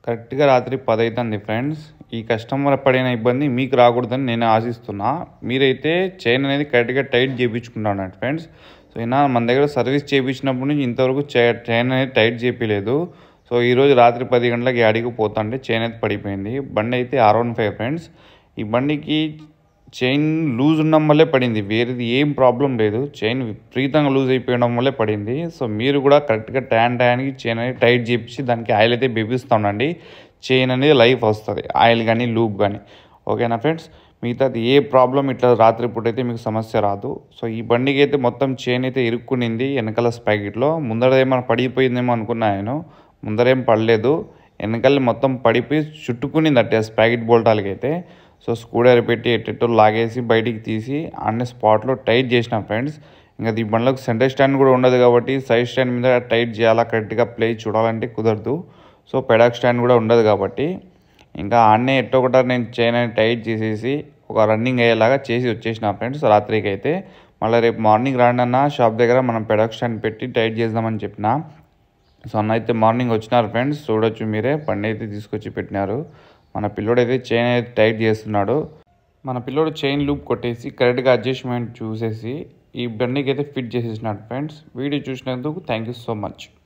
కరెక్ట్‌గా రాత్రి 10 అయితుంది ఫ్రెండ్స్. ఈ కస్టమర్ పడిన ఇబ్బంది మీకు రాకూడదని నేను ఆశిస్తున్నా. మీరైతే చైన్ అనేది కరెక్ట్‌గా టైట్ చేపించుకుంటా ఉండండి ఫ్రెండ్స్. సో, మన దగ్గర సర్వీస్ చేపించినప్పటి నుంచి ఇంతవరకు చైన్ అనేది టైట్ చేపియలేదు. సో, ఈరోజు రాత్రి 10 గంటలకి యాడికి పోతుంటే చైన్ అయితే పడిపోయింది. బండి అయితే R15 ఫ్రెండ్స్. ఈ బండికి చైన్ లూజ్ ఉండడం వల్లే పడింది. వేరేది ఏం ప్రాబ్లం లేదు. చైన్ విపరీతంగా లూజ్ అయిపోవడం వల్లే పడింది. సో, మీరు కూడా కరెక్ట్‌గా టయానికి చైన్ అనేది టైట్ చేపించి దానికి ఆయిల్ అయితే వేపిస్తూ ఉండండి. చైన్ అనేది లైఫ్ వస్తుంది. ఆయిల్ కానీ లూప్ కానీ. ఓకేనా ఫ్రెండ్స్? మిగతాది ఏ ప్రాబ్లం ఇట్లా రాత్రిపూట అయితే మీకు సమస్య రాదు. సో, ఈ బండికి అయితే మొత్తం చైన్ అయితే ఇరుక్కునింది వెనకాల స్పాకెట్లో. ముందర ఏమైనా పడిపోయిందేమో అనుకున్నా నేను. ముందరేం పడలేదు. వెనకాల మొత్తం పడిపోయి చుట్టుకునింది అట్టే స్పాకెట్ బోల్టాలకి అయితే. సో, స్క్రూడ్రైవర్ పెట్టి ఎట్టెట్టో లాగేసి బయటికి తీసి అన్ని స్పాట్లో టైట్ చేసిన ఫ్రెండ్స్. ఇంకా ఈ బండ్లకు సెంటర్ స్టాండ్ కూడా ఉండదు కాబట్టి సైడ్ స్టాండ్ మీద టైట్ చేయాలా, కరెక్ట్గా ప్లే చూడాలంటే కుదరదు. సో, పెడాక్ స్టాండ్ కూడా ఉండదు కాబట్టి ఇంకా ఆడనే ఎట్టో ఒకట నేను చైన్ అనేది టైట్ చేసేసి ఒక రన్నింగ్ అయ్యేలాగా చేసి వచ్చేసిన ఫ్రెండ్స్ రాత్రికి అయితే. మళ్ళీ రేపు మార్నింగ్ రాండన్నా షాప్ దగ్గర మనం పెడాక్ స్టాండ్ పెట్టి టైట్ చేద్దామని చెప్పిన. సో, అన్న అయితే మార్నింగ్ వచ్చినారు ఫ్రెండ్స్. చూడొచ్చు మీరే బండి అయితే తీసుకొచ్చి పెట్టినారు. మన పిల్లోడు అయితే చైన్ అయితే టైట్ చేస్తున్నాడు. మన పిల్లోడు చైన్ లూప్ కొట్టేసి కరెక్ట్గా అడ్జస్ట్మెంట్ చూసేసి ఈ బండికి అయితే ఫిట్ చేసేసినాడు ఫ్రెండ్స్. వీడియో చూసినందుకు థ్యాంక్ యూ సో మచ్.